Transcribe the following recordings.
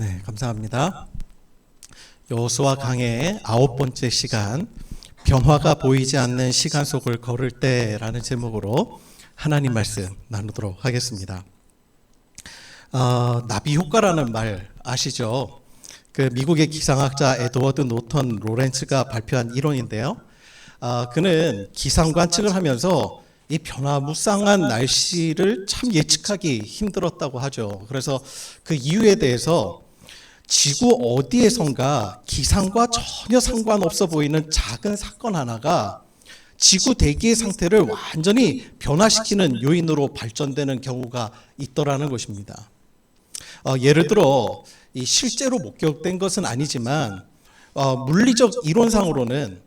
네, 감사합니다. 여호수아 강의 9번째 시간, 변화가 보이지 않는 시간 속을 걸을 때라는 제목으로 하나님 말씀 나누도록 하겠습니다. 나비 효과라는 말 아시죠? 그 미국의 기상학자 에드워드 노턴 로렌츠가 발표한 이론인데요. 그는 기상 관측을 하면서 이 변화무쌍한 날씨를 참 예측하기 힘들었다고 하죠. 그래서 그 이유에 대해서 지구 어디에선가 기상과 전혀 상관없어 보이는 작은 사건 하나가 지구 대기의 상태를 완전히 변화시키는 요인으로 발전되는 경우가 있더라는 것입니다. 예를 들어 이 실제로 목격된 것은 아니지만 물리적 이론상으로는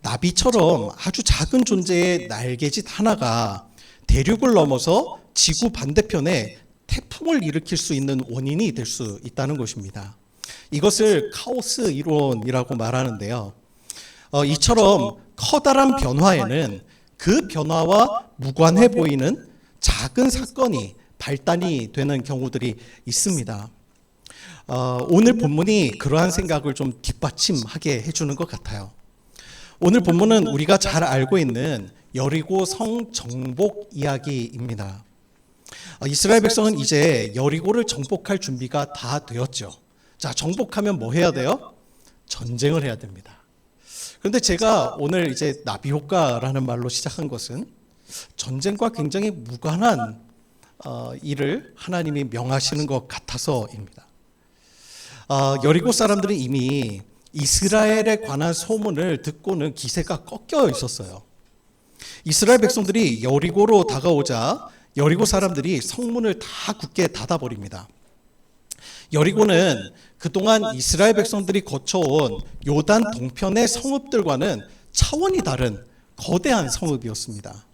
나비처럼 아주 작은 존재의 날개짓 하나가 대륙을 넘어서 지구 반대편에 태풍을 일으킬 수 있는 원인이 될 수 있다는 것입니다. 이것을 카오스 이론이라고 말하는데요. 이처럼 커다란 변화에는 그 변화와 무관해 보이는 작은 사건이 발단이 되는 경우들이 있습니다. 오늘 본문이 그러한 생각을 좀 뒷받침하게 해주는 것 같아요. 오늘 본문은 우리가 잘 알고 있는 여리고 성 정복 이야기입니다. 이스라엘 백성은 이제 여리고를 정복할 준비가 다 되었죠. 자, 정복하면 뭐 해야 돼요? 전쟁을 해야 됩니다. 그런데 제가 오늘 이제 나비 효과라는 말로 시작한 것은 전쟁과 굉장히 무관한 일을 하나님이 명하시는 것 같아서입니다. 여리고 사람들이 이미 이스라엘에 관한 소문을 듣고는 기세가 꺾여 있었어요. 이스라엘 백성들이 여리고로 다가오자 여리고 사람들이 성문을 다 굳게 닫아버립니다. 여리고는 그동안 이스라엘 백성들이 거쳐온 요단 동편의 성읍들과는 차원이 다른 거대한 성읍이었습니다.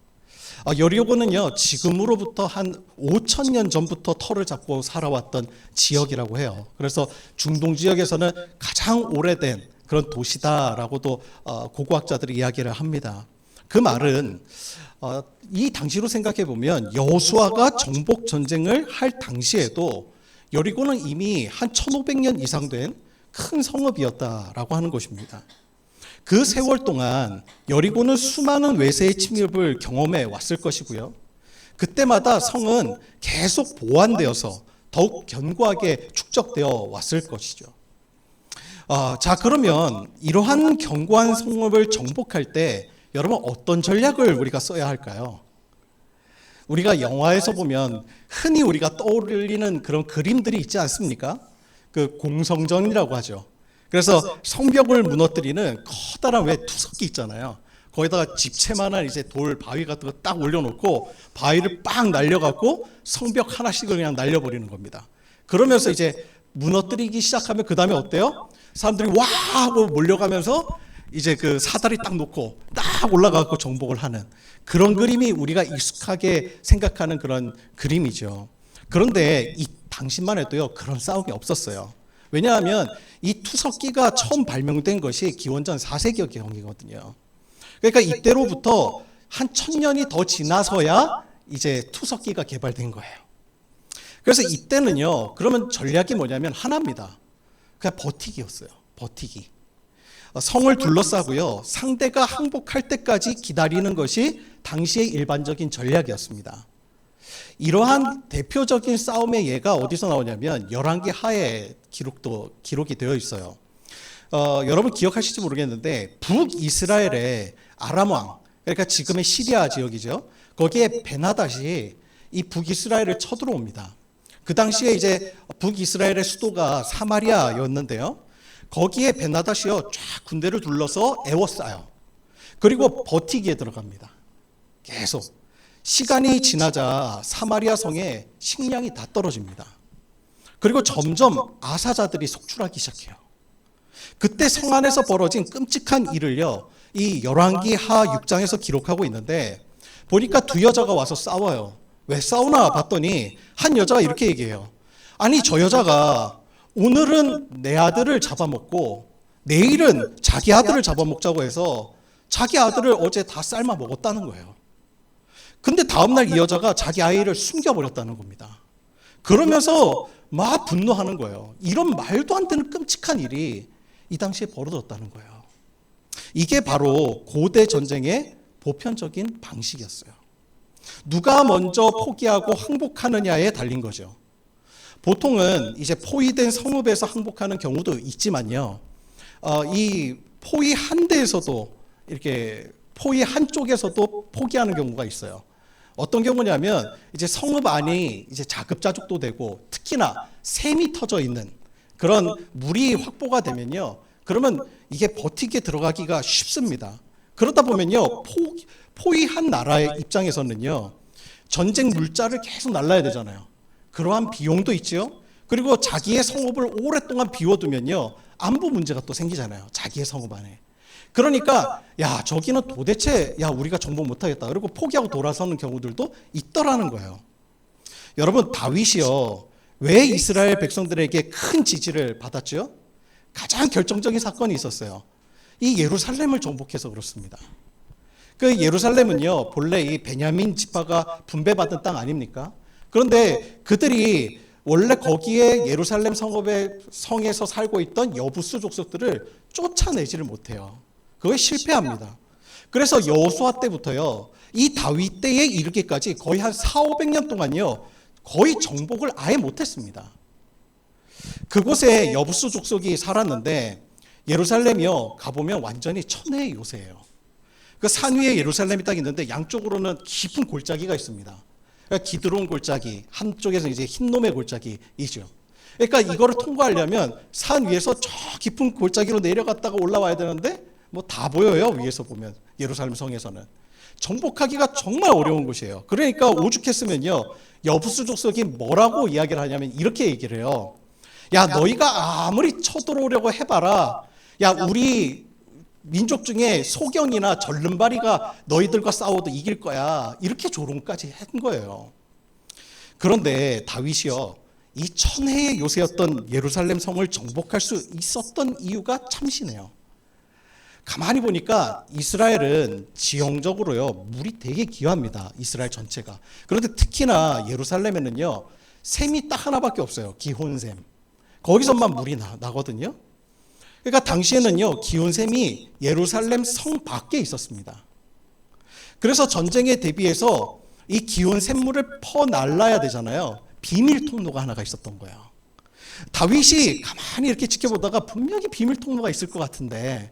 여리고는요, 지금으로부터 한 5,000년 전부터 터를 잡고 살아왔던 지역이라고 해요. 그래서 중동 지역에서는 가장 오래된 그런 도시다라고도 고고학자들이 이야기를 합니다. 그 말은 이 당시로 생각해 보면 여호수아가 정복 전쟁을 할 당시에도 여리고는 이미 한 1500년 이상 된 큰 성읍이었다라고 하는 것입니다. 그 세월 동안 여리고는 수많은 외세의 침입을 경험해 왔을 것이고요. 그때마다 성은 계속 보완되어서 더욱 견고하게 축적되어 왔을 것이죠. 자, 그러면 이러한 견고한 성읍을 정복할 때 여러분 어떤 전략을 우리가 써야 할까요? 우리가 영화에서 보면 흔히 우리가 떠올리는 그런 그림들이 있지 않습니까? 그 공성전이라고 하죠. 그래서 성벽을 무너뜨리는 커다란 왜 투석기 있잖아요. 거기다가 집채만한 이제 돌 바위 같은 거 딱 올려놓고 바위를 빵 날려갖고 성벽 하나씩을 그냥 날려버리는 겁니다. 그러면서 이제 무너뜨리기 시작하면 그 다음에 어때요? 사람들이 와 하고 몰려가면서 이제 그 사다리 딱 놓고 딱 올라가고 정복을 하는 그런 그림이 우리가 익숙하게 생각하는 그런 그림이죠. 그런데 이 당시만 해도요, 그런 싸움이 없었어요. 왜냐하면 이 투석기가 처음 발명된 것이 기원전 4세기 경이거든요. 그러니까 이때로부터 한 1000년이 더 지나서야 이제 투석기가 개발된 거예요. 그래서 이때는요, 그러면 전략이 뭐냐면 하나입니다. 그냥 버티기였어요. 버티기. 성을 둘러싸고요, 상대가 항복할 때까지 기다리는 것이 당시의 일반적인 전략이었습니다. 이러한 대표적인 싸움의 예가 어디서 나오냐면 열왕기 하에 기록이 되어 있어요. 여러분 기억하실지 모르겠는데 북이스라엘의 아람 왕, 그러니까 지금의 시리아 지역이죠. 거기에 베나닷이 이 북이스라엘을 쳐들어옵니다. 그 당시에 이제 북이스라엘의 수도가 사마리아였는데요. 거기에 베나닷이요, 쫙 군대를 둘러서 에워싸요. 그리고 버티기에 들어갑니다. 계속. 시간이 지나자 사마리아 성에 식량이 다 떨어집니다. 그리고 점점 아사자들이 속출하기 시작해요. 그때 성 안에서 벌어진 끔찍한 일을요, 이 열왕기 하 6장에서 기록하고 있는데 보니까 두 여자가 와서 싸워요. 왜 싸우나 봤더니 한 여자가 이렇게 얘기해요. 아니, 저 여자가 오늘은 내 아들을 잡아먹고 내일은 자기 아들을 잡아먹자고 해서 자기 아들을 어제 다 삶아 먹었다는 거예요. 근데 다음날 이 여자가 자기 아이를 숨겨버렸다는 겁니다. 그러면서 막 분노하는 거예요. 이런 말도 안 되는 끔찍한 일이 이 당시에 벌어졌다는 거예요. 이게 바로 고대 전쟁의 보편적인 방식이었어요. 누가 먼저 포기하고 항복하느냐에 달린 거죠. 보통은 이제 포위된 성읍에서 항복하는 경우도 있지만요. 이 포위 한 대에서도 이렇게 포위 한쪽에서도 포기하는 경우가 있어요. 어떤 경우냐면 이제 성읍 안이 이제 자급자족도 되고 특히나 샘이 터져 있는 그런 물이 확보가 되면요. 그러면 이게 버티게 들어가기가 쉽습니다. 그러다 보면요. 포위한 나라의 입장에서는요. 전쟁 물자를 계속 날라야 되잖아요. 그러한 비용도 있죠. 그리고 자기의 성읍을 오랫동안 비워두면요. 안보 문제가 또 생기잖아요. 자기의 성읍 안에. 그러니까 야 저기는 도대체 야 우리가 정복 못하겠다. 그리고 포기하고 돌아서는 경우들도 있더라는 거예요. 여러분 다윗이요. 왜 이스라엘 백성들에게 큰 지지를 받았죠? 가장 결정적인 사건이 있었어요. 이 예루살렘을 정복해서 그렇습니다. 그 예루살렘은요 본래 이 베냐민 지파가 분배받은 땅 아닙니까? 그런데 그들이 원래 거기에 예루살렘 성에서 살고 있던 여부수 족속들을 쫓아내지를 못해요. 그거에 실패합니다. 그래서 여호수아 때부터요 이 다윗 때에 이르기까지 거의 한 400~500년 동안요 거의 정복을 아예 못했습니다. 그곳에 여부수 족속이 살았는데 예루살렘이요 가보면 완전히 천혜의 요새예요. 그 산 위에 예루살렘이 딱 있는데 양쪽으로는 깊은 골짜기가 있습니다. 그러니까 기드론 골짜기, 한쪽에서 이제 흰놈의 골짜기이죠. 그러니까 이거를 통과하려면 산 위에서 저 깊은 골짜기로 내려갔다가 올라와야 되는데 뭐 다 보여요. 위에서 보면 예루살렘 성에서는 정복하기가 정말 어려운 곳이에요. 그러니까 오죽했으면요 여부수 족속이 뭐라고 이야기를 하냐면 이렇게 얘기를 해요. 야 너희가 아무리 쳐들어오려고 해봐라. 야 우리 민족 중에 소경이나 절름발이가 너희들과 싸워도 이길 거야. 이렇게 조롱까지 한 거예요. 그런데 다윗이요 이 천혜의 요새였던 예루살렘 성을 정복할 수 있었던 이유가 참신해요. 가만히 보니까 이스라엘은 지형적으로요 물이 되게 귀합니다. 이스라엘 전체가. 그런데 특히나 예루살렘에는요 샘이 딱 하나밖에 없어요. 기혼샘. 거기서만 물이 나거든요. 그러니까 당시에는요 기온샘이 예루살렘 성 밖에 있었습니다. 그래서 전쟁에 대비해서 이 기온 샘물을 퍼날라야 되잖아요. 비밀 통로가 하나가 있었던 거예요. 다윗이 가만히 이렇게 지켜보다가 분명히 비밀 통로가 있을 것 같은데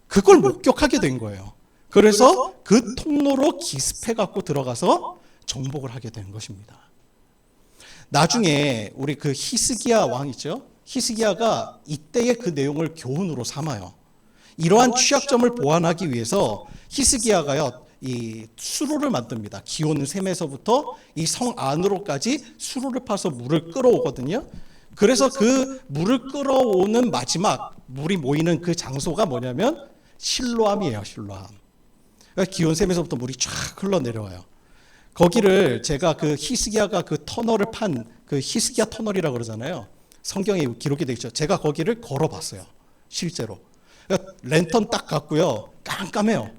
그걸 목격하게 된 거예요. 그래서 그 통로로 기습해 갖고 들어가서 정복을 하게 된 것입니다. 나중에 우리 그 히스기야 왕 있죠? 히스기야가 이때의 그 내용을 교훈으로 삼아요. 이러한 취약점을 보완하기 위해서 히스기야가요 이 수로를 만듭니다. 기온 샘에서부터 이 성 안으로까지 수로를 파서 물을 끌어오거든요. 그래서 그 물을 끌어오는 마지막 물이 모이는 그 장소가 뭐냐면 실로암이에요. 실로암. 그러니까 기온 샘에서부터 물이 쫙 흘러내려와요. 거기를 제가 그 히스기야가 그 터널을 판 그 히스기야 터널이라고 그러잖아요. 성경에 기록이 되어 있죠. 제가 거기를 걸어봤어요. 실제로. 그러니까 랜턴 딱 갖고요. 깜깜해요.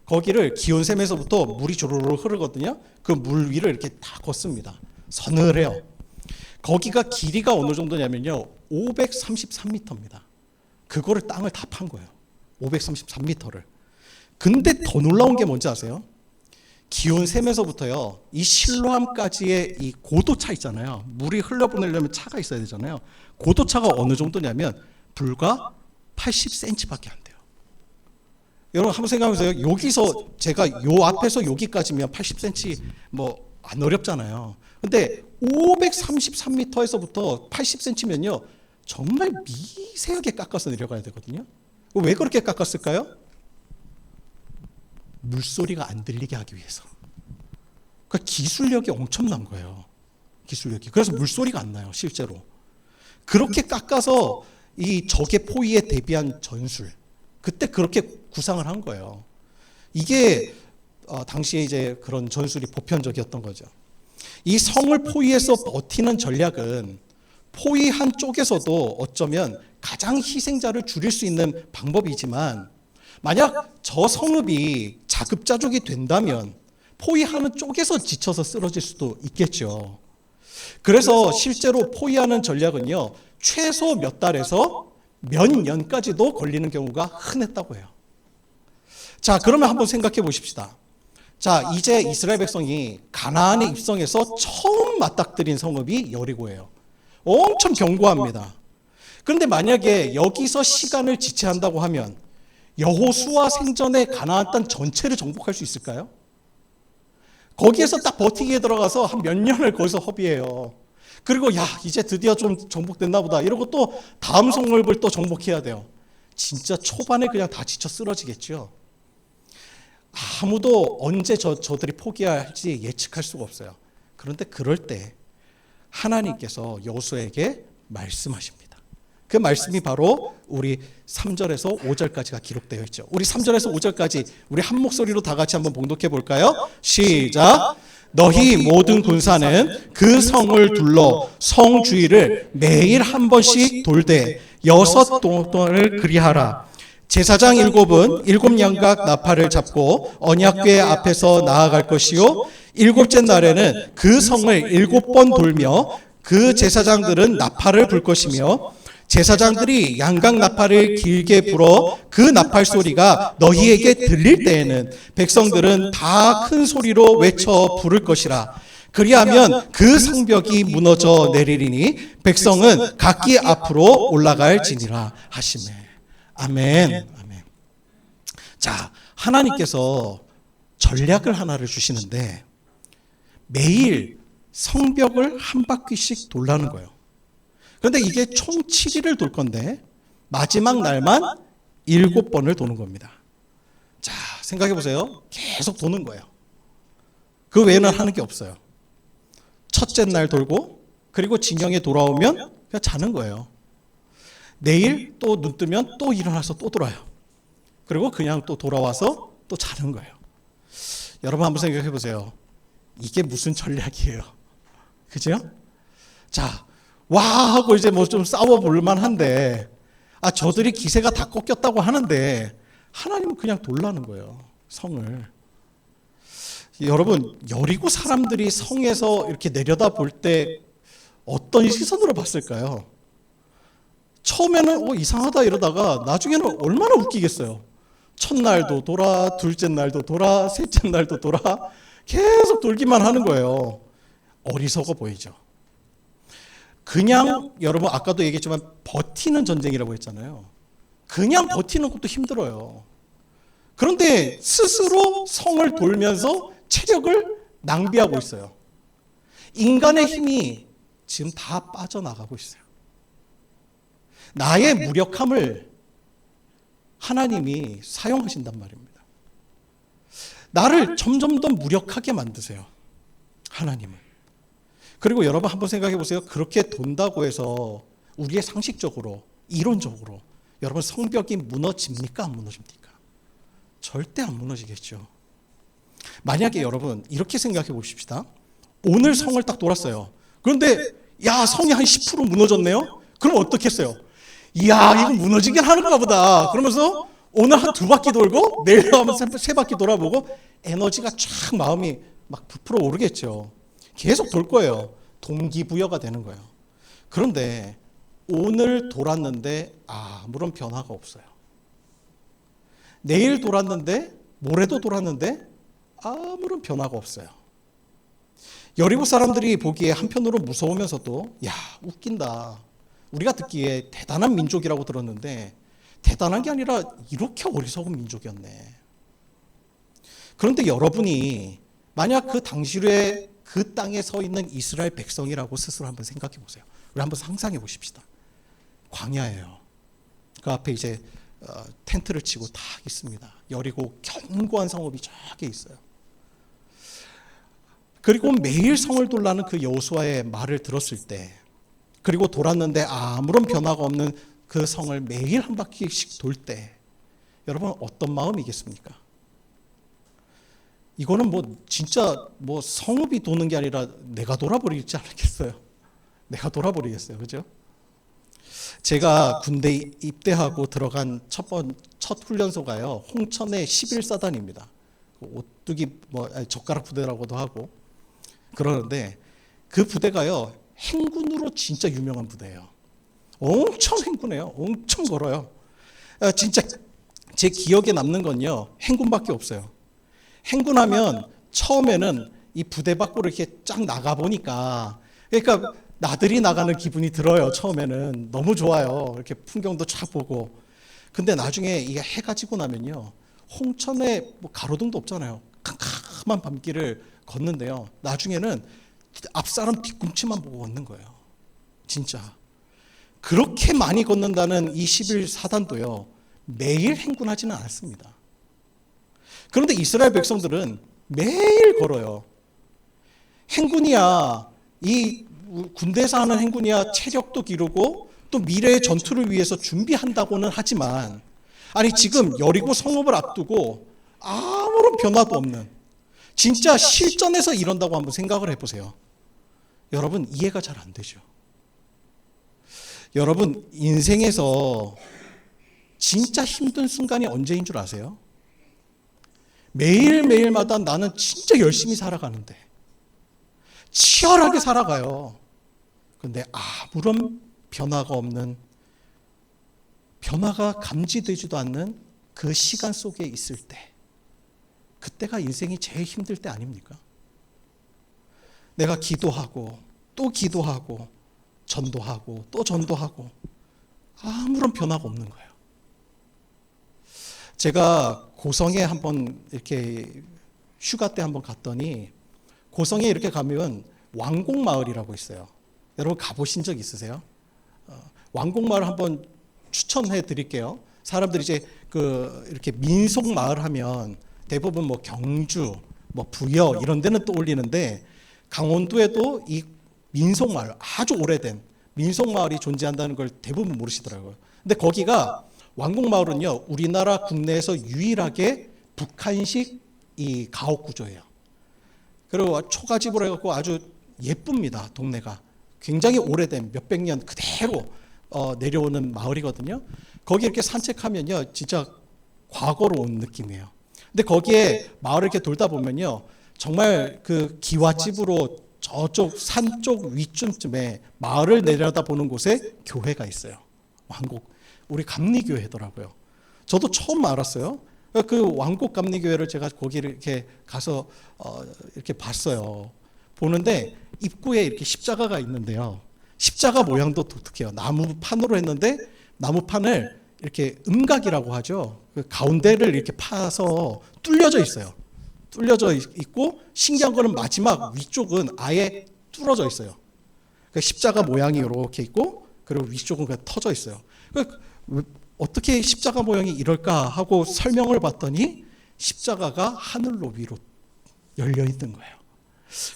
거기를 기온샘에서부터 물이 조르르 흐르거든요. 그 물 위를 이렇게 다 걷습니다. 서늘해요. 거기가 길이가 어느 정도냐면요. 533m입니다. 그거를 땅을 다 판 거예요. 533m를. 근데 더 놀라운 게 뭔지 아세요? 기온샘에서부터요. 이 실로암까지의 이 고도차 있잖아요. 물이 흘러보내려면 차가 있어야 되잖아요. 고도차가 어느 정도냐면 불과 80cm밖에 안 돼요. 여러분 한번 생각해보세요. 여기서 제가 요 앞에서 여기까지면 80cm 뭐 안 어렵잖아요. 근데 533m에서부터 80cm면요. 정말 미세하게 깎아서 내려가야 되거든요. 왜 그렇게 깎았을까요? 물소리가 안 들리게 하기 위해서. 그러니까 기술력이 엄청난 거예요. 기술력이. 그래서 물소리가 안 나요. 실제로. 그렇게 깎아서 이 적의 포위에 대비한 전술. 그때 그렇게 구상을 한 거예요. 이게 당시에 이제 그런 전술이 보편적이었던 거죠. 이 성을 포위해서 버티는 전략은 포위한 쪽에서도 어쩌면 가장 희생자를 줄일 수 있는 방법이지만 만약 저 성읍이 자급자족이 된다면 포위하는 쪽에서 지쳐서 쓰러질 수도 있겠죠. 그래서 실제로 포위하는 전략은요, 최소 몇 달에서 몇 년까지도 걸리는 경우가 흔했다고 해요. 자, 그러면 한번 생각해 보십시다. 자, 이제 이스라엘 백성이 가나안에 입성해서 처음 맞닥뜨린 성읍이 여리고예요. 엄청 견고합니다. 그런데 만약에 여기서 시간을 지체한다고 하면 여호수아 생전에 가나안 땅 전체를 정복할 수 있을까요? 거기에서 딱 버티기에 들어가서 한 몇 년을 거기서 허비해요. 그리고 야, 이제 드디어 좀 정복됐나 보다 이러고 또 다음 성읍을 또 정복해야 돼요. 진짜 초반에 그냥 다 지쳐 쓰러지겠죠. 아무도 언제 저들이 포기할지 예측할 수가 없어요. 그런데 그럴 때 하나님께서 여호수아에게 말씀하십니다. 그 말씀이 바로 우리 3절에서 5절까지가 기록되어 있죠. 우리 3절에서 5절까지 우리 한 목소리로 다 같이 한번 봉독해 볼까요? 시작. 너희 모든 군사는 그 성을 둘러 성 주위를 매일 한 번씩 돌되 6동을 그리하라. 제사장 7은 7양각 나팔을 잡고 언약궤 앞에서 나아갈 것이요 7째 날에는 그 성을 7번 돌며 그 제사장들은 나팔을 불 것이며 제사장들이 양각 나팔을 길게 불어 그 나팔 소리가 너희에게 들릴 때에는 백성들은 다 큰 소리로 외쳐 부를 것이라. 그리하면 그 성벽이 무너져 내리리니 백성은 각기 앞으로 올라갈지니라 하시매. 아멘. 아멘. 자, 하나님께서 전략을 하나를 주시는데 매일 성벽을 한 바퀴씩 돌라는 거예요. 그런데 이게 총 7일을 돌 건데 마지막 날만 7번을 도는 겁니다. 자, 생각해 보세요. 계속 도는 거예요. 그 외에는 하는 게 없어요. 첫째 날 돌고 그리고 진영에 돌아오면 그냥 자는 거예요. 내일 또 눈 뜨면 또 일어나서 또 돌아요. 그리고 그냥 또 돌아와서 또 자는 거예요. 여러분 한번 생각해 보세요. 이게 무슨 전략이에요? 그죠? 자, 와 하고 이제 뭐 좀 싸워볼 만한데 저들이 기세가 다 꺾였다고 하는데 하나님은 그냥 돌라는 거예요. 성을. 여러분, 여리고 사람들이 성에서 이렇게 내려다 볼 때 어떤 시선으로 봤을까요? 처음에는 이상하다 이러다가 나중에는 얼마나 웃기겠어요. 첫날도 돌아, 둘째 날도 돌아, 셋째 날도 돌아, 계속 돌기만 하는 거예요. 어리석어 보이죠. 그냥 여러분 아까도 얘기했지만 버티는 전쟁이라고 했잖아요. 그냥 버티는 것도 힘들어요. 그런데 스스로 성을 돌면서 체력을 낭비하고 있어요. 인간의 힘이 지금 다 빠져나가고 있어요. 나의 무력함을 하나님이 사용하신단 말입니다. 나를 점점 더 무력하게 만드세요. 하나님은. 그리고 여러분 한번 생각해 보세요. 그렇게 돈다고 해서 우리의 상식적으로, 이론적으로 여러분 성벽이 무너집니까? 안 무너집니까? 절대 안 무너지겠죠. 만약에 여러분 이렇게 생각해 보십시다. 오늘 성을 딱 돌았어요. 그런데 야, 성이 한 10% 무너졌네요? 그럼 어떻게 했어요? 이야, 이거 무너지긴 하는가 보다. 그러면서 오늘 한 2바퀴 돌고 내일 한번 3바퀴 돌아보고 에너지가 쫙 마음이 막 부풀어 오르겠죠. 계속 돌 거예요. 동기부여가 되는 거예요. 그런데 오늘 돌았는데 아무런 변화가 없어요. 내일 돌았는데 모레도 돌았는데 아무런 변화가 없어요. 여리고 사람들이 보기에 한편으로 무서우면서도 야, 웃긴다. 우리가 듣기에 대단한 민족이라고 들었는데 대단한 게 아니라 이렇게 어리석은 민족이었네. 그런데 여러분이 만약 그 당시에 그 땅에 서 있는 이스라엘 백성이라고 스스로 한번 생각해 보세요. 우리 한번 상상해 보십시다. 광야예요. 그 앞에 이제 텐트를 치고 딱 있습니다. 여리고 견고한 성읍이 저기 있어요. 그리고 매일 성을 돌라는 그 여호수아의 말을 들었을 때, 그리고 돌았는데 아무런 변화가 없는 그 성을 매일 한 바퀴씩 돌 때, 여러분 어떤 마음이겠습니까? 이거는 진짜 성읍이 도는 게 아니라 내가 돌아버리지 않겠어요? 내가 돌아버리겠어요. 그죠? 제가 군대 입대하고 들어간 첫 훈련소가요, 홍천의 11사단입니다. 오뚜기 젓가락 부대라고도 하고 그러는데 그 부대가요, 행군으로 진짜 유명한 부대예요. 엄청 행군해요. 엄청 걸어요. 진짜 제 기억에 남는 건요, 행군밖에 없어요. 행군하면 처음에는 이 부대 밖으로 이렇게 쫙 나가 보니까, 그러니까 나들이 나가는 기분이 들어요. 처음에는 너무 좋아요. 이렇게 풍경도 쫙 보고. 근데 나중에 이게 해가 지고 나면요, 홍천에 뭐 가로등도 없잖아요. 캄캄한 밤길을 걷는데요, 나중에는 앞사람 뒤꿈치만 보고 걷는 거예요. 진짜 그렇게 많이 걷는다는 이 11사단도요 매일 행군하지는 않았습니다. 그런데 이스라엘 백성들은 매일 걸어요. 행군이야, 이 군대에서 하는 행군이야 체력도 기르고 또 미래의 전투를 위해서 준비한다고는 하지만, 아니 지금 여리고 성읍을 앞두고 아무런 변화도 없는, 진짜 실전에서 이런다고 한번 생각을 해보세요. 여러분 이해가 잘 안 되죠. 여러분 인생에서 진짜 힘든 순간이 언제인 줄 아세요? 매일매일마다 나는 진짜 열심히 살아가는데, 치열하게 살아가요. 그런데 아무런 변화가 없는, 변화가 감지되지도 않는 그 시간 속에 있을 때, 그때가 인생이 제일 힘들 때 아닙니까? 내가 기도하고 또 기도하고 전도하고 또 전도하고 아무런 변화가 없는 거예요. 제가 고성에 한번 이렇게 휴가 때 한번 갔더니, 고성에 이렇게 가면 왕곡마을이라고 있어요. 여러분 가보신 적 있으세요? 왕곡마을 한번 추천해 드릴게요. 사람들이 이제 이렇게 민속 마을 하면 대부분 뭐 경주, 뭐 부여 이런 데는 떠올리는데, 강원도에도 이 민속 마을, 아주 오래된 민속 마을이 존재한다는 걸 대부분 모르시더라고요. 근데 거기가, 왕곡마을은요 우리나라 국내에서 유일하게 북한식 이 가옥 구조예요. 그리고 초가집으로 해갖고 아주 예쁩니다. 동네가 굉장히 오래된 몇백 년 그대로 내려오는 마을이거든요. 거기 이렇게 산책하면요 진짜 과거로 온 느낌이에요. 근데 거기에 마을을 이렇게 돌다 보면요, 정말 그 기와집으로 저쪽 산 쪽 위쯤에 마을을 내려다 보는 곳에 교회가 있어요. 왕곡, 우리 감리교회더라고요. 저도 처음 알았어요. 그 왕곡 감리교회를 제가 거기를 이렇게 가서 이렇게 봤어요. 보는데 입구에 이렇게 십자가가 있는데요, 십자가 모양도 독특해요. 나무판으로 했는데 나무판을 이렇게 음각이라고 하죠. 그 가운데를 이렇게 파서 뚫려져 있어요. 뚫려져 있고, 신기한 거는 마지막 위쪽은 아예 뚫어져 있어요. 그 십자가 모양이 이렇게 있고, 그리고 위쪽은 그냥 터져 있어요. 어떻게 십자가 모양이 이럴까 하고 설명을 봤더니 십자가가 하늘로 위로 열려 있는 거예요.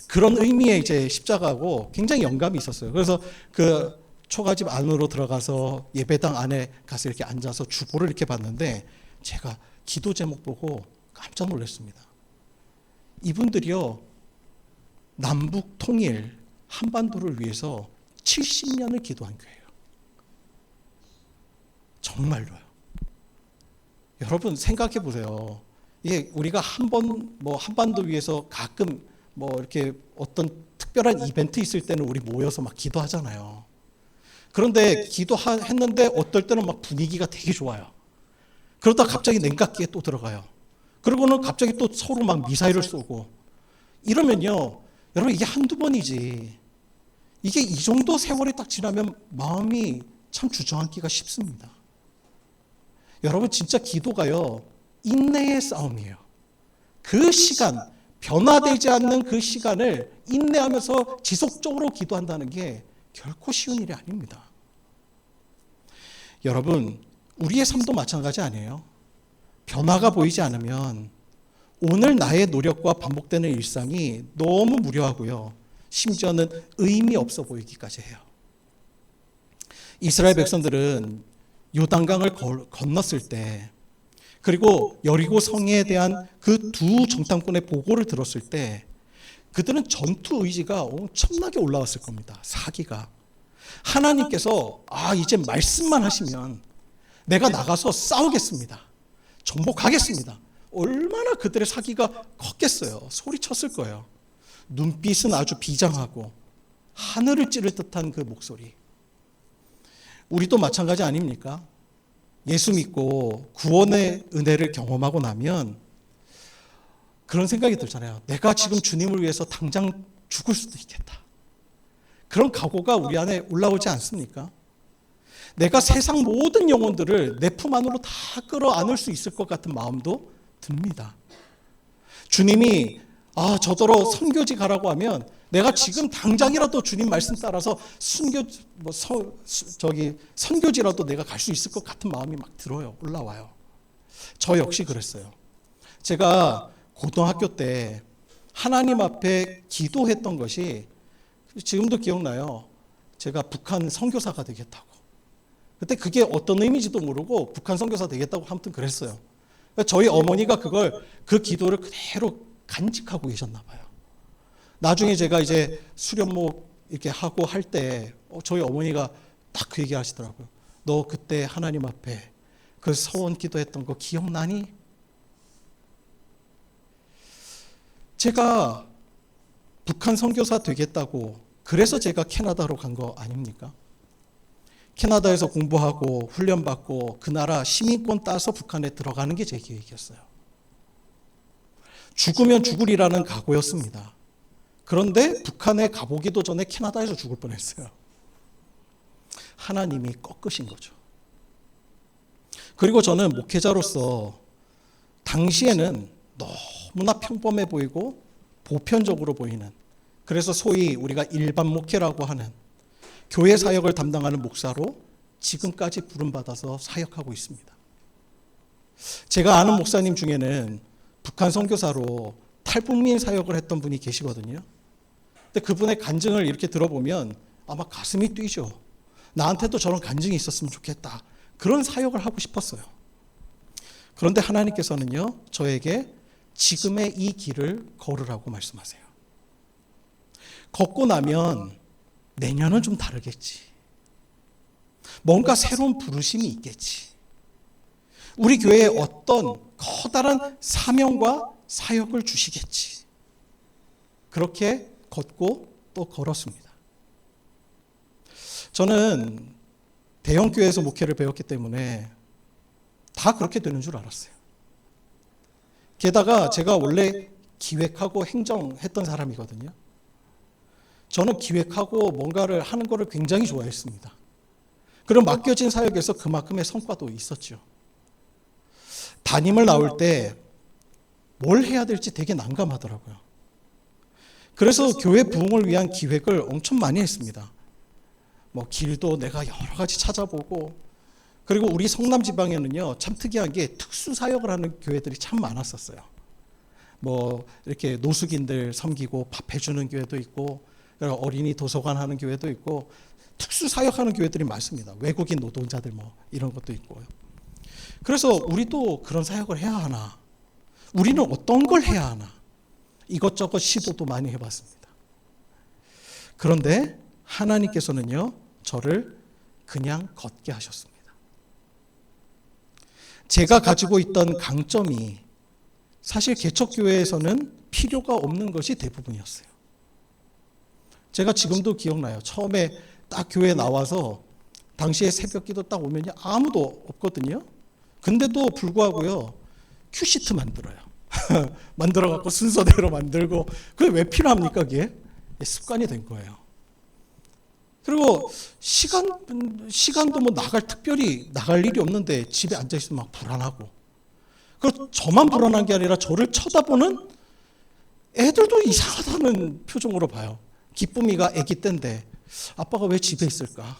그런 의미의 이제 십자가고 굉장히 영감이 있었어요. 그래서 그 초가집 안으로 들어가서 예배당 안에 가서 이렇게 앉아서 주보를 이렇게 봤는데, 제가 기도 제목 보고 깜짝 놀랐습니다. 이분들이요 남북 통일, 한반도를 위해서 70년을 기도한 교회예요. 정말로요. 여러분 생각해 보세요. 이게 우리가 한반도 위해서 가끔 이렇게 어떤 특별한 이벤트 있을 때는 우리 모여서 막 기도하잖아요. 그런데 기도했는데 어떨 때는 막 분위기가 되게 좋아요. 그러다 갑자기 냉각기에 또 들어가요. 그러고는 갑자기 또 서로 막 미사일을 쏘고 이러면요, 여러분 이게 한두 번이지, 이게 이 정도 세월이 딱 지나면 마음이 참 주저앉기가 쉽습니다. 여러분 진짜 기도가요 인내의 싸움이에요. 그 시간, 변화되지 않는 그 시간을 인내하면서 지속적으로 기도한다는 게 결코 쉬운 일이 아닙니다. 여러분 우리의 삶도 마찬가지 아니에요? 변화가 보이지 않으면 오늘 나의 노력과 반복되는 일상이 너무 무료하고요, 심지어는 의미 없어 보이기까지 해요. 이스라엘 백성들은 요단강을 건넜을 때, 그리고 여리고 성에 대한 그 두 정탐꾼의 보고를 들었을 때, 그들은 전투 의지가 엄청나게 올라왔을 겁니다. 사기가. 하나님께서 이제 말씀만 하시면 내가 나가서 싸우겠습니다, 정복하겠습니다. 얼마나 그들의 사기가 컸겠어요. 소리쳤을 거예요. 눈빛은 아주 비장하고 하늘을 찌를 듯한 그 목소리. 우리도 마찬가지 아닙니까? 예수 믿고 구원의 은혜를 경험하고 나면 그런 생각이 들잖아요. 내가 지금 주님을 위해서 당장 죽을 수도 있겠다. 그런 각오가 우리 안에 올라오지 않습니까? 내가 세상 모든 영혼들을 내 품 안으로 다 끌어안을 수 있을 것 같은 마음도 듭니다. 주님이 저더러 선교지 가라고 하면 내가 지금 당장이라도 주님 말씀 따라서 선교지라도 내가 갈 수 있을 것 같은 마음이 막 들어요. 올라와요. 저 역시 그랬어요. 제가 고등학교 때 하나님 앞에 기도했던 것이 지금도 기억나요. 제가 북한 선교사가 되겠다고. 그때 그게 어떤 의미인지도 모르고 북한 선교사 되겠다고 아무튼 그랬어요. 저희 어머니가 그 기도를 그대로 간직하고 계셨나 봐요. 나중에 제가 이제 수련목 이렇게 하고 할 때 저희 어머니가 딱 그 얘기 하시더라고요. 너 그때 하나님 앞에 그 서원 기도했던 거 기억나니? 제가 북한 선교사 되겠다고 그래서 제가 캐나다로 간 거 아닙니까? 캐나다에서 공부하고 훈련받고 그 나라 시민권 따서 북한에 들어가는 게 제 계획이었어요. 죽으면 죽으리라는 각오였습니다. 그런데 북한에 가보기도 전에 캐나다에서 죽을 뻔했어요. 하나님이 꺾으신 거죠. 그리고 저는 목회자로서 당시에는 너무나 평범해 보이고 보편적으로 보이는, 그래서 소위 우리가 일반 목회라고 하는 교회 사역을 담당하는 목사로 지금까지 부름받아서 사역하고 있습니다. 제가 아는 목사님 중에는 북한 선교사로 탈북민 사역을 했던 분이 계시거든요. 근데 그분의 간증을 이렇게 들어보면 아마 가슴이 뛰죠. 나한테도 저런 간증이 있었으면 좋겠다. 그런 사역을 하고 싶었어요. 그런데 하나님께서는요, 저에게 지금의 이 길을 걸으라고 말씀하세요. 걷고 나면 내년은 좀 다르겠지. 뭔가 새로운 부르심이 있겠지. 우리 교회에 어떤 커다란 사명과 사역을 주시겠지. 그렇게 걷고 또 걸었습니다. 저는 대형교회에서 목회를 배웠기 때문에 다 그렇게 되는 줄 알았어요. 게다가 제가 원래 기획하고 행정했던 사람이거든요. 저는 기획하고 뭔가를 하는 것을 굉장히 좋아했습니다. 그럼 맡겨진 사역에서 그만큼의 성과도 있었죠. 담임을 나올 때 뭘 해야 될지 되게 난감하더라고요. 그래서 교회 부흥을 위한 기획을 엄청 많이 했습니다. 길도 내가 여러 가지 찾아보고, 그리고 우리 성남 지방에는요, 참 특이한 게 특수 사역을 하는 교회들이 참 많았었어요. 이렇게 노숙인들 섬기고 밥 해주는 교회도 있고, 어린이 도서관 하는 교회도 있고, 특수 사역하는 교회들이 많습니다. 외국인 노동자들 이런 것도 있고요. 그래서 우리도 그런 사역을 해야 하나? 우리는 어떤 걸 해야 하나? 이것저것 시도도 많이 해봤습니다. 그런데 하나님께서는요, 저를 그냥 걷게 하셨습니다. 제가 가지고 있던 강점이 사실 개척교회에서는 필요가 없는 것이 대부분이었어요. 제가 지금도 기억나요. 처음에 딱 교회에 나와서 당시에 새벽기도 딱 오면 아무도 없거든요. 근데도 불구하고요, 큐시트 만들어요. 만들어갖고 순서대로 만들고, 그게 왜 필요합니까? 그게 습관이 된 거예요. 그리고 시간도 특별히 나갈 일이 없는데 집에 앉아있으면 막 불안하고, 그리고 저만 불안한 게 아니라 저를 쳐다보는 애들도 이상하다는 표정으로 봐요. 기쁨이가 아기 때인데 아빠가 왜 집에 있을까?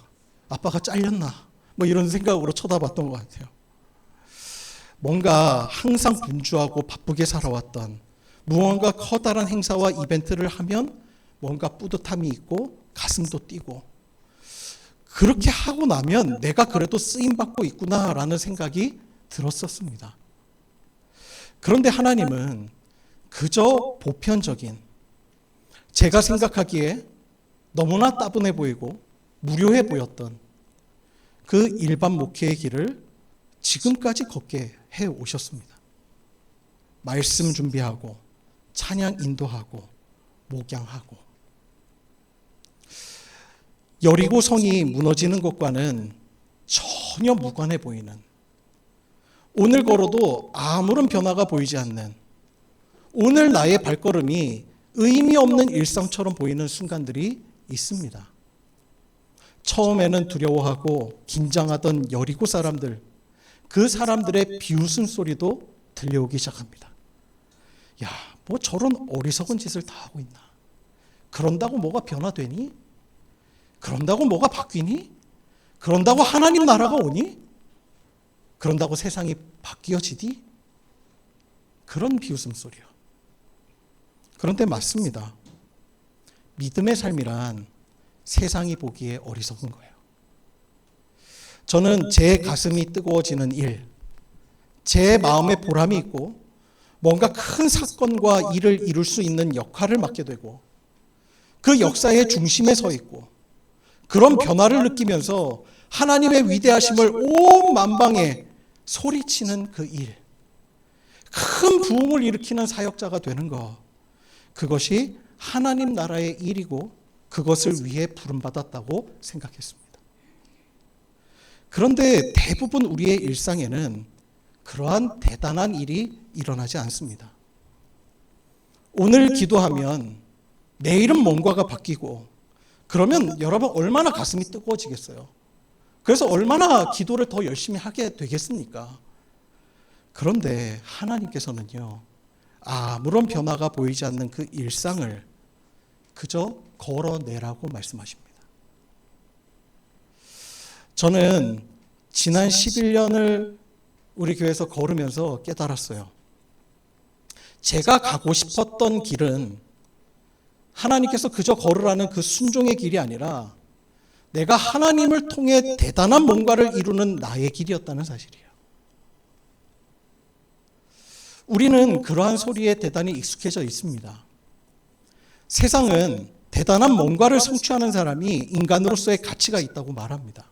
아빠가 잘렸나? 이런 생각으로 쳐다봤던 것 같아요. 뭔가 항상 분주하고 바쁘게 살아왔던, 무언가 커다란 행사와 이벤트를 하면 뭔가 뿌듯함이 있고 가슴도 뛰고, 그렇게 하고 나면 내가 그래도 쓰임받고 있구나라는 생각이 들었었습니다. 그런데 하나님은 그저 보편적인, 제가 생각하기에 너무나 따분해 보이고 무료해 보였던 그 일반 목회의 길을 지금까지 걷게 해 오셨습니다. 말씀 준비하고 찬양 인도하고 목양하고. 여리고 성이 무너지는 것과는 전혀 무관해 보이는, 오늘 걸어도 아무런 변화가 보이지 않는, 오늘 나의 발걸음이 의미 없는 일상처럼 보이는 순간들이 있습니다. 처음에는 두려워하고 긴장하던 여리고 사람들, 그 사람들의 비웃음 소리도 들려오기 시작합니다. 야, 뭐 저런 어리석은 짓을 다 하고 있나? 그런다고 뭐가 변화되니? 그런다고 뭐가 바뀌니? 그런다고 하나님 나라가 오니? 그런다고 세상이 바뀌어지디? 그런 비웃음 소리요. 그런데 맞습니다. 믿음의 삶이란 세상이 보기에 어리석은 거예요. 저는 제 가슴이 뜨거워지는 일, 제 마음에 보람이 있고 뭔가 큰 사건과 일을 이룰 수 있는 역할을 맡게 되고 그 역사의 중심에 서 있고 그런 변화를 느끼면서 하나님의 위대하심을 온 만방에 소리치는 그 일, 큰 부흥을 일으키는 사역자가 되는 것, 그것이 하나님 나라의 일이고 그것을 위해 부름받았다고 생각했습니다. 그런데 대부분 우리의 일상에는 그러한 대단한 일이 일어나지 않습니다. 오늘 기도하면 내일은 뭔가가 바뀌고, 그러면 여러분 얼마나 가슴이 뜨거워지겠어요? 그래서 얼마나 기도를 더 열심히 하게 되겠습니까? 그런데 하나님께서는요, 아무런 변화가 보이지 않는 그 일상을 그저 걸어내라고 말씀하십니다. 저는 지난 11년을 우리 교회에서 걸으면서 깨달았어요. 제가 가고 싶었던 길은 하나님께서 그저 걸으라는 그 순종의 길이 아니라 내가 하나님을 통해 대단한 뭔가를 이루는 나의 길이었다는 사실이에요. 우리는 그러한 소리에 대단히 익숙해져 있습니다. 세상은 대단한 뭔가를 성취하는 사람이 인간으로서의 가치가 있다고 말합니다.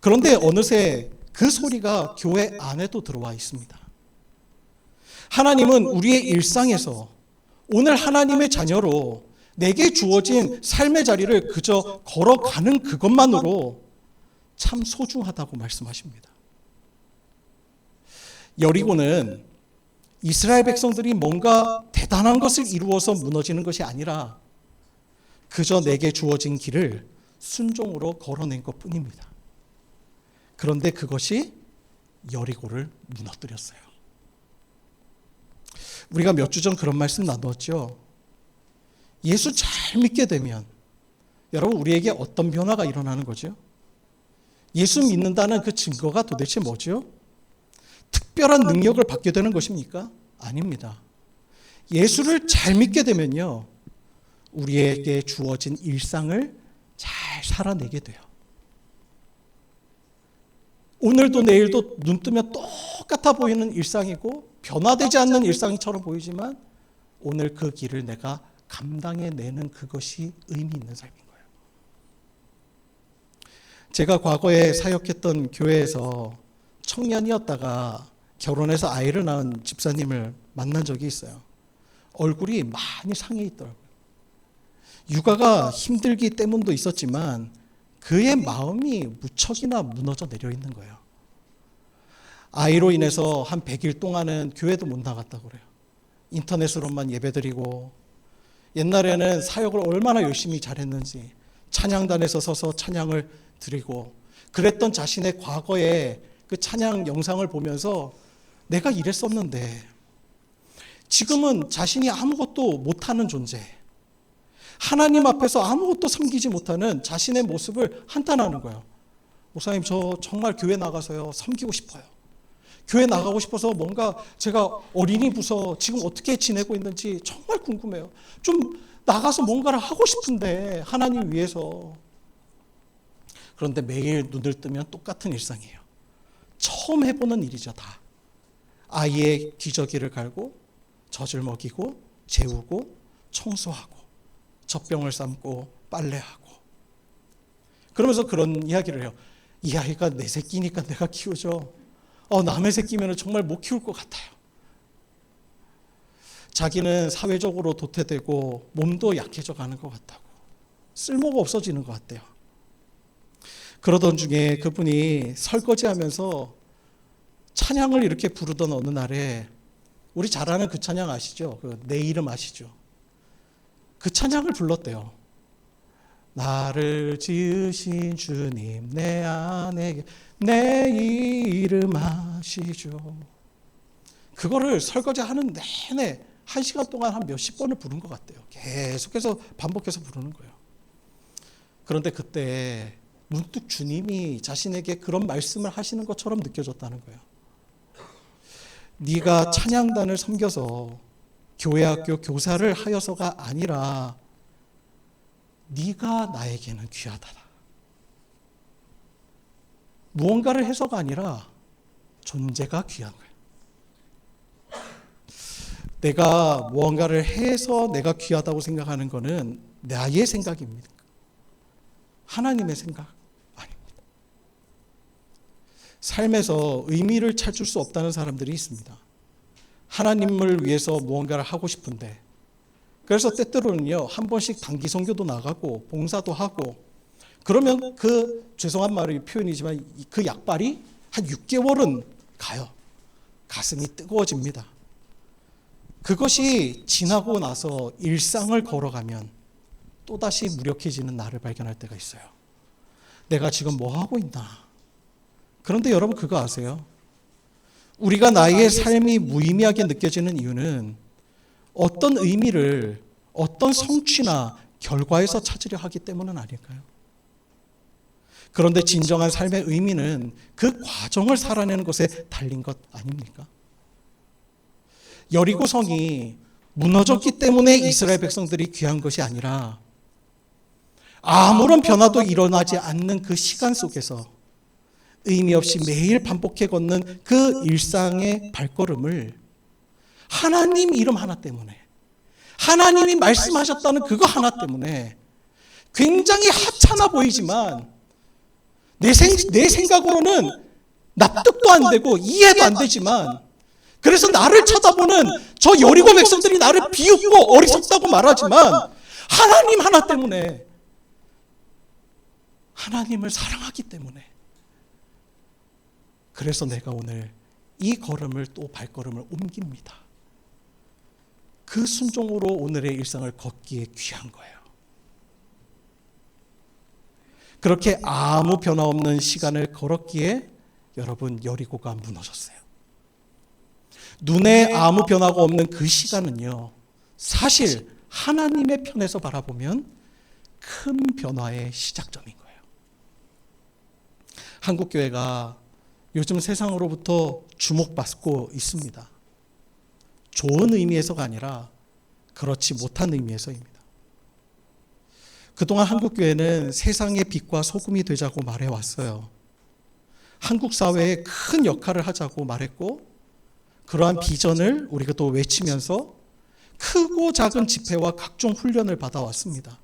그런데 어느새 그 소리가 교회 안에도 들어와 있습니다. 하나님은 우리의 일상에서 오늘 하나님의 자녀로 내게 주어진 삶의 자리를 그저 걸어가는 그것만으로 참 소중하다고 말씀하십니다. 여리고는 이스라엘 백성들이 뭔가 대단한 것을 이루어서 무너지는 것이 아니라 그저 내게 주어진 길을 순종으로 걸어낸 것뿐입니다. 그런데 그것이 여리고를 무너뜨렸어요. 우리가 몇 주 전 그런 말씀 나누었죠. 예수 잘 믿게 되면 여러분 우리에게 어떤 변화가 일어나는 거죠? 예수 믿는다는 그 증거가 도대체 뭐죠? 특별한 능력을 받게 되는 것입니까? 아닙니다. 예수를 잘 믿게 되면요, 우리에게 주어진 일상을 잘 살아내게 돼요. 오늘도 내일도 눈 뜨면 똑같아 보이는 일상이고 변화되지 않는 일상처럼 보이지만 오늘 그 길을 내가 감당해내는 그것이 의미 있는 삶인 거예요. 제가 과거에 사역했던 교회에서 청년이었다가 결혼해서 아이를 낳은 집사님을 만난 적이 있어요. 얼굴이 많이 상해 있더라고요. 육아가 힘들기 때문도 있었지만 그의 마음이 무척이나 무너져 내려 있는 거예요. 아이로 인해서 한 100일 동안은 교회도 못 나갔다고 그래요. 인터넷으로만 예배드리고, 옛날에는 사역을 얼마나 열심히 잘했는지 찬양단에서 서서 찬양을 드리고 그랬던 자신의 과거의 그 찬양 영상을 보면서 내가 이랬었는데 지금은 자신이 아무것도 못하는 존재, 하나님 앞에서 아무것도 섬기지 못하는 자신의 모습을 한탄하는 거예요. 목사님, 저 정말 교회 나가서요 섬기고 싶어요. 교회 나가고 싶어서 뭔가 제가 어린이 부서 지금 어떻게 지내고 있는지 정말 궁금해요. 좀 나가서 뭔가를 하고 싶은데 하나님 위해서. 그런데 매일 눈을 뜨면 똑같은 일상이에요. 처음 해보는 일이죠, 다. 아이의 기저귀를 갈고 젖을 먹이고 재우고 청소하고 젖병을 삶고 빨래하고, 그러면서 그런 이야기를 해요. 이 아이가 내 새끼니까 내가 키우죠. 남의 새끼면 정말 못 키울 것 같아요. 자기는 사회적으로 도태되고 몸도 약해져 가는 것 같다고, 쓸모가 없어지는 것 같대요. 그러던 중에 그분이 설거지하면서 찬양을 이렇게 부르던 어느 날에, 우리 잘 아는 그 찬양 아시죠? 내 이름 아시죠? 그 찬양을 불렀대요. 나를 지으신 주님 내 안에 내 이름 아시죠? 그거를 설거지하는 내내 1시간 동안 한 몇십 번을 부른 것 같대요. 계속해서 반복해서 부르는 거예요. 그런데 그때 문득 주님이 자신에게 그런 말씀을 하시는 것처럼 느껴졌다는 거예요. 네가 찬양단을 섬겨서 교회학교 교사를 하여서가 아니라 네가 나에게는 귀하다. 무언가를 해서가 아니라 존재가 귀한 거예요. 내가 무언가를 해서 내가 귀하다고 생각하는 것은 나의 생각입니다. 하나님의 생각 아닙니다. 삶에서 의미를 찾을 수 없다는 사람들이 있습니다. 하나님을 위해서 무언가를 하고 싶은데, 그래서 때때로는요, 한 번씩 단기 선교도 나가고 봉사도 하고, 그러면 죄송한 말이 표현이지만 그 약발이 한 6개월은 가요. 가슴이 뜨거워집니다. 그것이 지나고 나서 일상을 걸어가면 또다시 무력해지는 나를 발견할 때가 있어요. 내가 지금 뭐 하고 있나? 그런데 여러분 그거 아세요? 우리가 나의 삶이 무의미하게 느껴지는 이유는 어떤 의미를 어떤 성취나 결과에서 찾으려 하기 때문은 아닐까요? 그런데 진정한 삶의 의미는 그 과정을 살아내는 것에 달린 것 아닙니까? 여리고성이 무너졌기 때문에 이스라엘 백성들이 귀한 것이 아니라 아무런 변화도 일어나지 않는 그 시간 속에서 의미 없이 매일 반복해 걷는 그 일상의 발걸음을 하나님 이름 하나 때문에, 하나님이 말씀하셨다는 그거 하나 때문에 굉장히 하찮아 보이지만 내 생각으로는 납득도 안 되고 이해도 안 되지만, 그래서 나를 쳐다보는 저 여리고 백성들이 나를 비웃고 어리석다고 말하지만 하나님 하나 때문에, 하나님을 사랑하기 때문에, 그래서 내가 오늘 이 걸음을 또 발걸음을 옮깁니다. 그 순종으로 오늘의 일상을 걷기에 귀한 거예요. 그렇게 아무 변화 없는 시간을 걸었기에 여러분 여리고가 무너졌어요. 눈에 아무 변화가 없는 그 시간은요, 사실 하나님의 편에서 바라보면 큰 변화의 시작점인 거예요. 한국교회가 요즘 세상으로부터 주목받고 있습니다. 좋은 의미에서가 아니라 그렇지 못한 의미에서입니다. 그동안 한국교회는 세상의 빛과 소금이 되자고 말해왔어요. 한국 사회에 큰 역할을 하자고 말했고, 그러한 비전을 우리가 또 외치면서 크고 작은 집회와 각종 훈련을 받아왔습니다.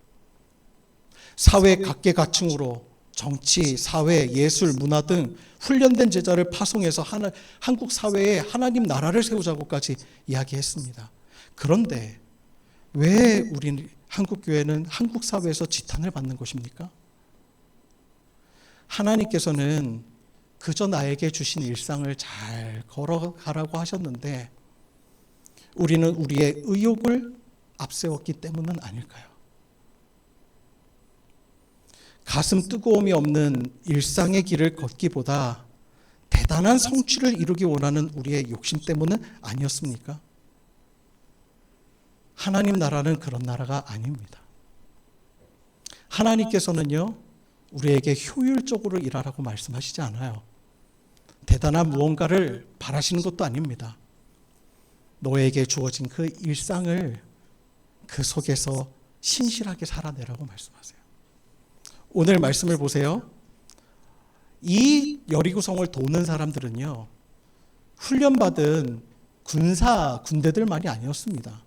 사회 각계각층으로 정치, 사회, 예술, 문화 등 훈련된 제자를 파송해서 한국 사회에 하나님 나라를 세우자고까지 이야기했습니다. 그런데 왜 우리 한국교회는 한국 사회에서 지탄을 받는 것입니까? 하나님께서는 그저 나에게 주신 일상을 잘 걸어가라고 하셨는데 우리는 우리의 의욕을 앞세웠기 때문은 아닐까요? 가슴 뜨거움이 없는 일상의 길을 걷기보다 대단한 성취를 이루기 원하는 우리의 욕심 때문은 아니었습니까? 하나님 나라는 그런 나라가 아닙니다. 하나님께서는요, 우리에게 효율적으로 일하라고 말씀하시지 않아요. 대단한 무언가를 바라시는 것도 아닙니다. 너에게 주어진 그 일상을 그 속에서 신실하게 살아내라고 말씀하세요. 오늘 말씀을 보세요. 이 여리고성을 도는 사람들은요, 훈련받은 군대들만이 아니었습니다.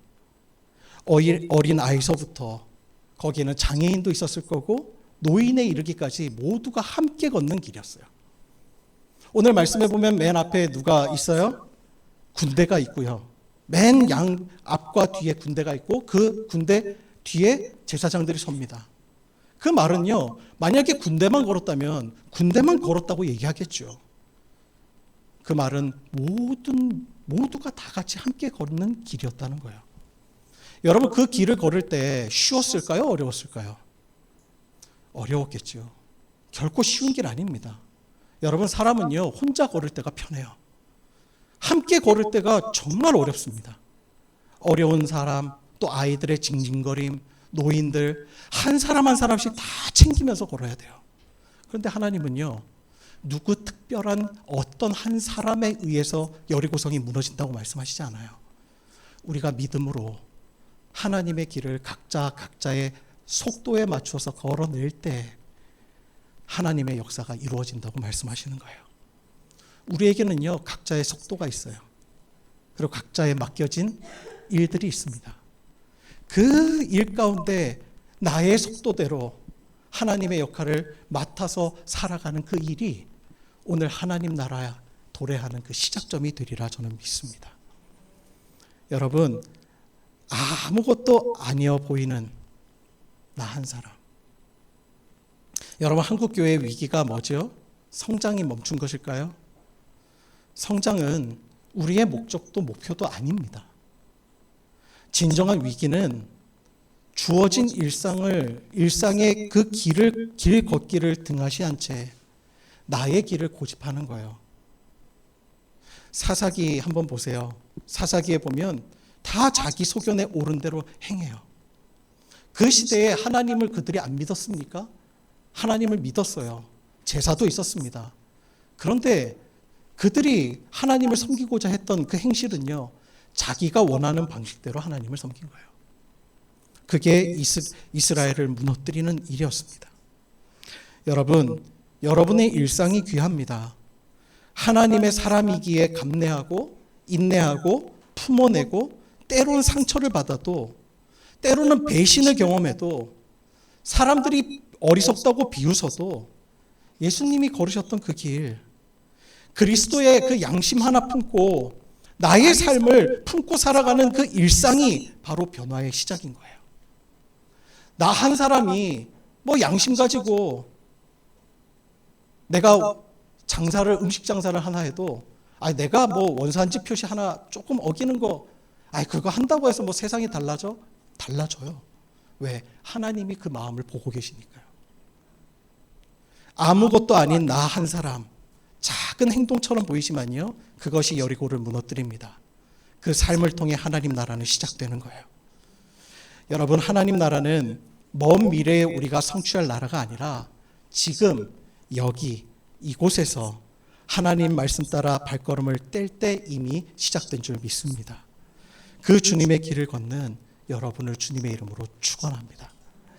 어린 아이서부터, 거기에는 장애인도 있었을 거고 노인에 이르기까지 모두가 함께 걷는 길이었어요. 오늘 말씀해 보면 맨 앞에 누가 있어요? 군대가 있고요. 맨 양 앞과 뒤에 군대가 있고 그 군대 뒤에 제사장들이 섭니다. 그 말은요, 만약에 군대만 걸었다면 군대만 걸었다고 얘기하겠죠. 그 말은 모두가 다 같이 함께 걷는 길이었다는 거예요. 여러분, 그 길을 걸을 때 쉬웠을까요? 어려웠을까요? 어려웠겠죠. 결코 쉬운 길 아닙니다. 여러분, 사람은요, 혼자 걸을 때가 편해요. 함께 걸을 때가 정말 어렵습니다. 어려운 사람, 또 아이들의 징징거림, 노인들, 한 사람 한 사람씩 다 챙기면서 걸어야 돼요. 그런데 하나님은요, 누구 특별한 어떤 한 사람에 의해서 여리고성이 무너진다고 말씀하시지 않아요. 우리가 믿음으로 하나님의 길을 각자의 속도에 맞추어서 걸어낼 때 하나님의 역사가 이루어진다고 말씀하시는 거예요. 우리에게는요, 각자의 속도가 있어요. 그리고 각자의 맡겨진 일들이 있습니다. 그 일 가운데 나의 속도대로 하나님의 역할을 맡아서 살아가는 그 일이 오늘 하나님 나라 도래하는 그 시작점이 되리라 저는 믿습니다. 여러분, 아무것도 아니어 보이는 나 한 사람. 여러분, 한국교회의 위기가 뭐죠? 성장이 멈춘 것일까요? 성장은 우리의 목적도 목표도 아닙니다. 진정한 위기는 주어진 일상의 그 길 걷기를 등하시한 채 나의 길을 고집하는 거예요. 사사기 한번 보세요. 사사기에 보면 다 자기 소견에 옳은 대로 행해요. 그 시대에 하나님을 그들이 안 믿었습니까? 하나님을 믿었어요. 제사도 있었습니다. 그런데 그들이 하나님을 섬기고자 했던 그 행실은요, 자기가 원하는 방식대로 하나님을 섬긴 거예요. 그게 이스라엘을 무너뜨리는 일이었습니다. 여러분, 여러분의 일상이 귀합니다. 하나님의 사람이기에 감내하고 인내하고 품어내고 때로는 상처를 받아도 때로는 배신을 경험해도 사람들이 어리석다고 비웃어도 예수님이 걸으셨던 그 길, 그리스도의 그 양심 하나 품고 나의 삶을 품고 살아가는 그 일상이 바로 변화의 시작인 거예요. 나 한 사람이 뭐 양심 가지고 내가 음식 장사를 하나 해도 내가 뭐 원산지 표시 하나 조금 어기는 거 그거 한다고 해서 뭐 세상이 달라져? 달라져요. 왜? 하나님이 그 마음을 보고 계시니까요. 아무것도 아닌 나 한 사람, 작은 행동처럼 보이지만요, 그것이 여리고를 무너뜨립니다. 그 삶을 통해 하나님 나라는 시작되는 거예요. 여러분, 하나님 나라는 먼 미래에 우리가 성취할 나라가 아니라 지금 여기 이곳에서 하나님 말씀 따라 발걸음을 뗄 때 이미 시작된 줄 믿습니다. 그 주님의 길을 걷는 여러분을 주님의 이름으로 축원합니다.